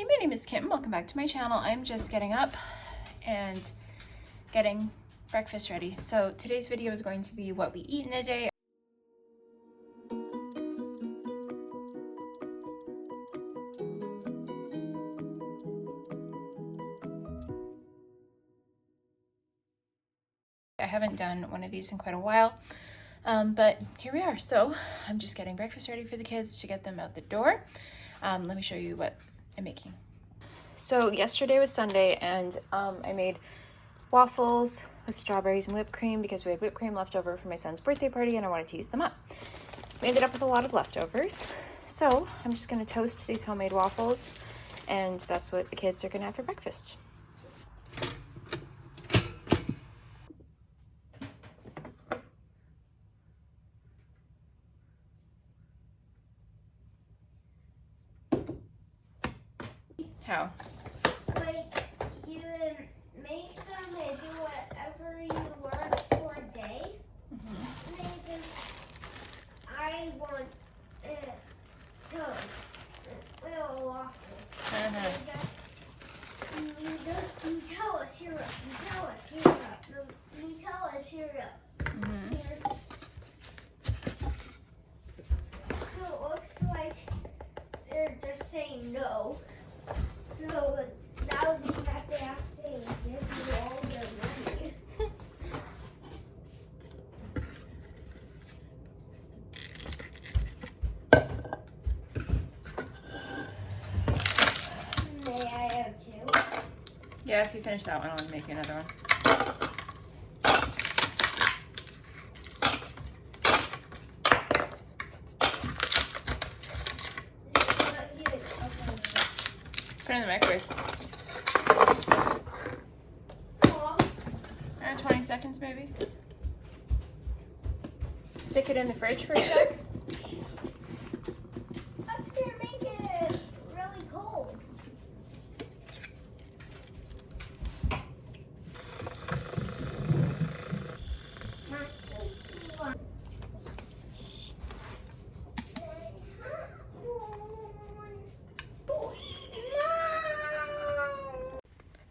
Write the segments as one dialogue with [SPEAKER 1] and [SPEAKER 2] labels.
[SPEAKER 1] Hey, my name is Kim. Welcome back to my channel. I'm just getting up and getting breakfast ready. So today's video is going to be what we eat in a day. I haven't done one of these in quite a while, but here we are. So I'm just getting breakfast ready for the kids to get them out the door. Let me show you what I'm making. So yesterday was Sunday, and I made waffles with strawberries and whipped cream because we had whipped cream left over from my son's birthday party and I wanted to use them up. We ended up with a lot of leftovers. So I'm just gonna toast these homemade waffles, and that's what the kids are gonna have for breakfast. How?
[SPEAKER 2] Like, you make them and do whatever you want for a day. And then you can, I want toast, little waffle. You just Nutella syrup, Nutella syrup. So it looks like they're just saying no. So that would mean that they have to give you all their money. May I have two?
[SPEAKER 1] Yeah, if you finish that one, I'll make you another one. Put it in the microwave. 20 seconds maybe. Stick it in the fridge for a sec.
[SPEAKER 2] That's gonna make it really cold.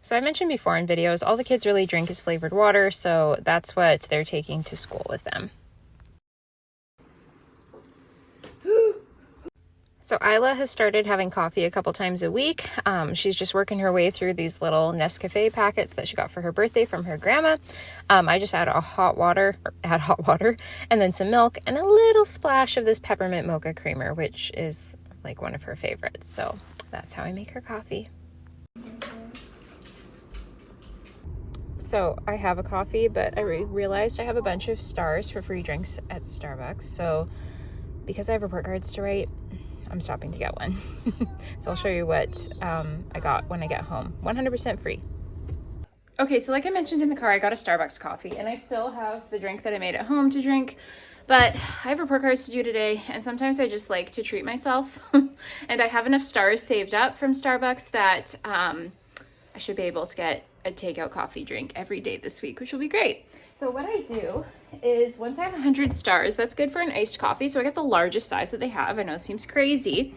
[SPEAKER 1] So I mentioned before in videos, all the kids really drink is flavored water, so that's what they're taking to school with them. So Isla has started having coffee a couple times a week. She's just working her way through these little Nescafe packets that she got for her birthday from her grandma. I just add hot water, and then some milk and a little splash of this peppermint mocha creamer, which is like one of her favorites. So that's how I make her coffee. So I have a coffee, but I realized I have a bunch of stars for free drinks at Starbucks. So because I have report cards to write, I'm stopping to get one. So I'll show you what I got when I get home. 100% free. Okay, so like I mentioned in the car, I got a Starbucks coffee, and I still have the drink that I made at home to drink, but I have report cards to do today, and sometimes I just like to treat myself. And I have enough stars saved up from Starbucks that I should be able to get a takeout coffee drink every day this week, which will be great. So what I do is once I have 100 stars, that's good for an iced coffee. So I get the largest size that they have. I know it seems crazy,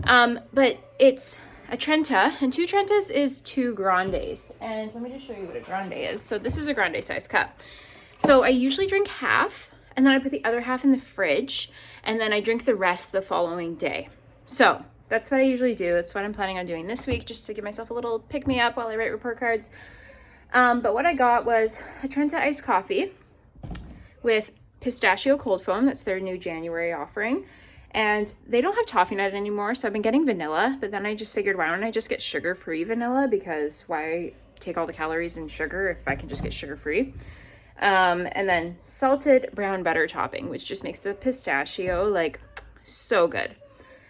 [SPEAKER 1] but it's a Trenta, and 2 Trentas is 2 Grandes. And let me just show you what a Grande is. So this is a Grande size cup. So I usually drink half, and then I put the other half in the fridge, and then I drink the rest the following day. So that's what I usually do. That's what I'm planning on doing this week, just to give myself a little pick-me-up while I write report cards. But what I got was a Trenta iced coffee with pistachio cold foam. That's their new January offering. And they don't have toffee nut anymore, so I've been getting vanilla. But then I just figured, why don't I just get sugar-free vanilla? Because why take all the calories in sugar if I can just get sugar-free? And then salted brown butter topping, which just makes the pistachio, like, so good.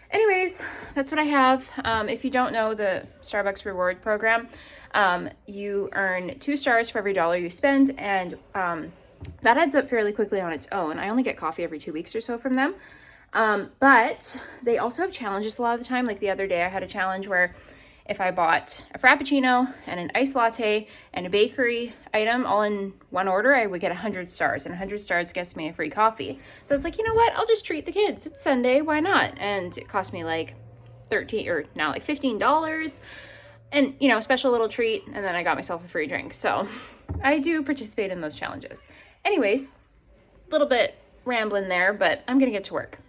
[SPEAKER 1] Anyways, that's what I have. If you don't know the Starbucks reward program, you earn 2 stars for every $1 you spend, and that adds up fairly quickly on its own. I only get coffee every 2 weeks or so from them, but they also have challenges a lot of the time. Like the other day I had a challenge where if I bought a Frappuccino and an iced latte and a bakery item all in one order, I would get 100 stars, and 100 stars gets me a free coffee. So I was like, you know what? I'll just treat the kids. It's Sunday. Why not? And it cost me like $13 or now like $15. And, you know, special little treat. And then I got myself a free drink. So I do participate in those challenges. Anyways, a little bit rambling there, but I'm gonna get to work.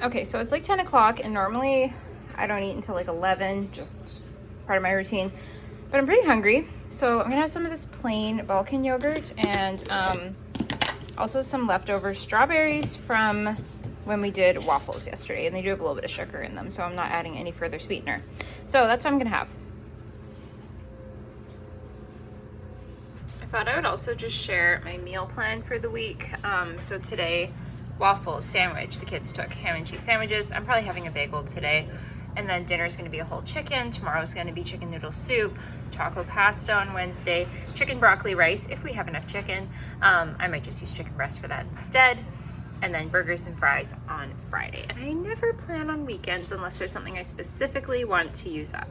[SPEAKER 1] Okay, so it's like 10 o'clock and normally I don't eat until like 11, just part of my routine, but I'm pretty hungry. So I'm gonna have some of this plain Balkan yogurt and also some leftover strawberries from when we did waffles yesterday, and they do have a little bit of sugar in them, so I'm not adding any further sweetener. So that's what I'm gonna have. I thought I would also just share my meal plan for the week. So today, waffles, sandwich. The kids took ham and cheese sandwiches. I'm probably having a bagel today. And then dinner's gonna be a whole chicken. Tomorrow's gonna be chicken noodle soup, taco pasta on Wednesday, chicken broccoli rice if we have enough chicken. I might just use chicken breast for that instead. And then burgers and fries on Friday. And I never plan on weekends unless there's something I specifically want to use up.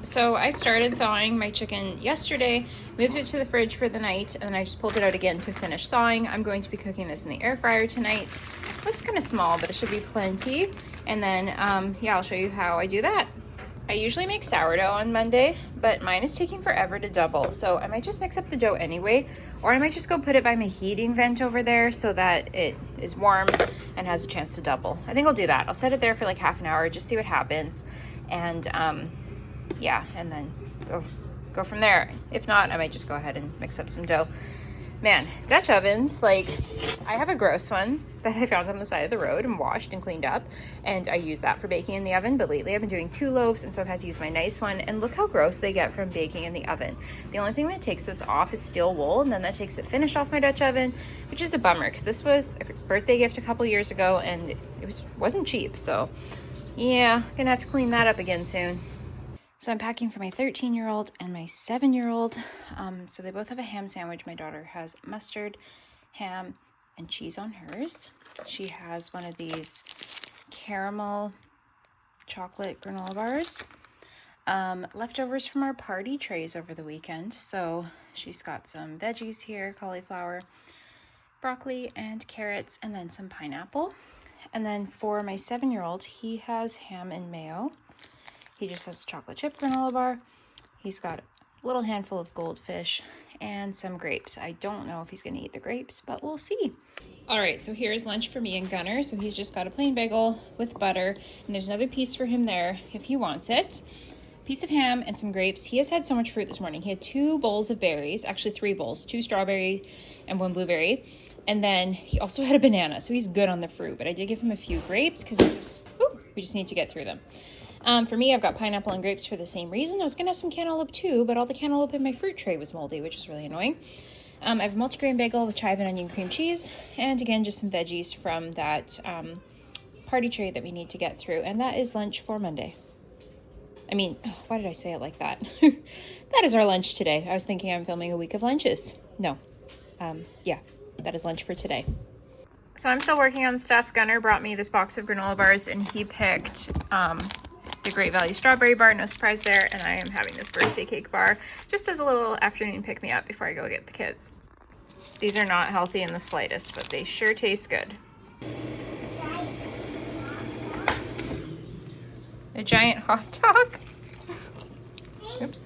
[SPEAKER 1] So I started thawing my chicken yesterday, moved it to the fridge for the night, and then I just pulled it out again to finish thawing. I'm going to be cooking this in the air fryer tonight. Looks kind of small, but it should be plenty. And then, yeah, I'll show you how I do that. I usually make sourdough on Monday, but mine is taking forever to double. So I might just mix up the dough anyway, or I might just go put it by my heating vent over there so that it is warm and has a chance to double. I think I'll do that. I'll set it there for like half an hour, just see what happens. And yeah, and then go from there. If not, I might just go ahead and mix up some dough. Man, Dutch ovens, like, I have a gross one that I found on the side of the road and washed and cleaned up, and I use that for baking in the oven, but lately I've been doing 2 loaves, and so I've had to use my nice one, and look how gross they get from baking in the oven. The only thing that takes this off is steel wool, and then that takes the finish off my Dutch oven, which is a bummer, because this was a birthday gift a couple years ago, and it wasn't cheap, so yeah, gonna have to clean that up again soon. So I'm packing for my 13-year-old and my 7-year-old. So they both have a ham sandwich. My daughter has mustard, ham, and cheese on hers. She has one of these caramel chocolate granola bars. Leftovers from our party trays over the weekend. So she's got some veggies here, cauliflower, broccoli, and carrots, and then some pineapple. And then for my 7-year-old, he has ham and mayo. He just has a chocolate chip granola bar. He's got a little handful of goldfish and some grapes. I don't know if he's gonna eat the grapes, but we'll see. All right, so here's lunch for me and Gunnar. So he's just got a plain bagel with butter, and there's another piece for him there if he wants it. Piece of ham and some grapes. He has had so much fruit this morning. He had 2 bowls of berries, actually 3 bowls, 2 strawberry and 1 blueberry. And then he also had a banana, so he's good on the fruit, but I did give him a few grapes because we just need to get through them. For me, I've got pineapple and grapes for the same reason. I was going to have some cantaloupe too, but all the cantaloupe in my fruit tray was moldy, which is really annoying. I have a multigrain bagel with chive and onion cream cheese, and again, just some veggies from that party tray that we need to get through, and that is lunch for Monday. I mean, why did I say it like that? That is our lunch today. I was thinking I'm filming a week of lunches. No. Yeah, that is lunch for today. So I'm still working on stuff. Gunnar brought me this box of granola bars, and he picked the Great Value strawberry bar, no surprise there, and I am having this birthday cake bar just as a little afternoon pick-me-up before I go get the kids. These are not healthy in the slightest, but they sure taste good. A giant hot dog? Oops.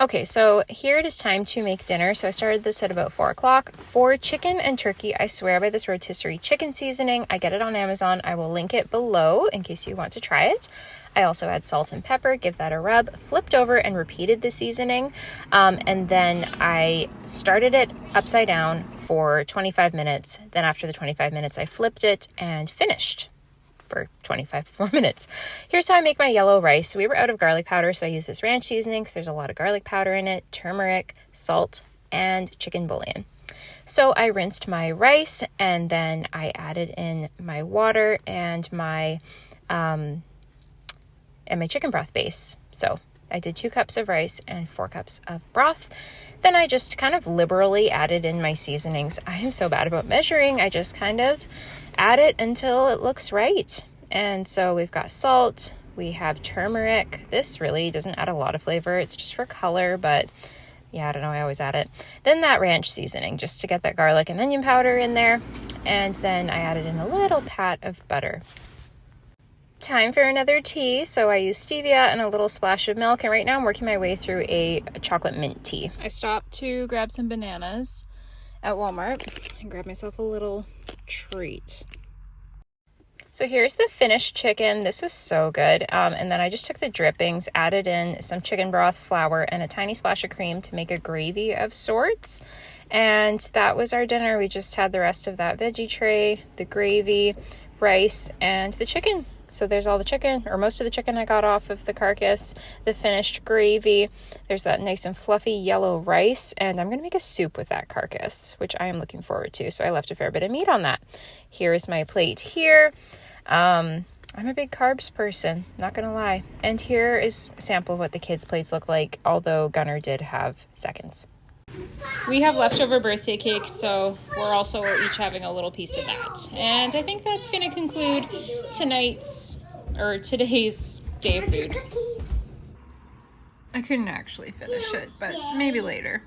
[SPEAKER 1] Okay, so here it is time to make dinner. So I started this at about 4 o'clock. For chicken and turkey, I swear by this rotisserie chicken seasoning. I get it on Amazon. I will link it below in case you want to try it. I also add salt and pepper, give that a rub, flipped over and repeated the seasoning. And then I started it upside down for 25 minutes. Then after the 25 minutes, I flipped it and finished for 25 more minutes. Here's how I make my yellow rice. We were out of garlic powder, so I use this ranch seasoning because there's a lot of garlic powder in it, turmeric, salt, and chicken bouillon. So I rinsed my rice, and then I added in my water and my chicken broth base. So I did 2 cups of rice and 4 cups of broth. Then I just kind of liberally added in my seasonings. I am so bad about measuring. I just kind of add it until it looks right. And so we've got salt, we have turmeric. This really doesn't add a lot of flavor, it's just for color, but Yeah, I don't know, I always add it. Then that ranch seasoning, just to get that garlic and onion powder in there. And then I added in a little pat of butter. Time for another tea. So I use stevia and a little splash of milk. And right now I'm working my way through a chocolate mint tea. I stopped to grab some bananas at Walmart and grab myself a little treat. So here's the finished chicken. This was so good. And then I just took the drippings, added in some chicken broth, flour, and a tiny splash of cream to make a gravy of sorts. And that was our dinner. We just had the rest of that veggie tray, the gravy, rice, and the chicken. So there's all the chicken, or most of the chicken I got off of the carcass, the finished gravy. There's that nice and fluffy yellow rice, and I'm going to make a soup with that carcass, which I am looking forward to. So I left a fair bit of meat on that. Here's my plate here. I'm a big carbs person, not going to lie. And here is a sample of what the kids' plates look like, although Gunnar did have seconds. We have leftover birthday cake, so we're also each having a little piece of that. And I think that's going to conclude today's day of food. I couldn't actually finish it, but maybe later.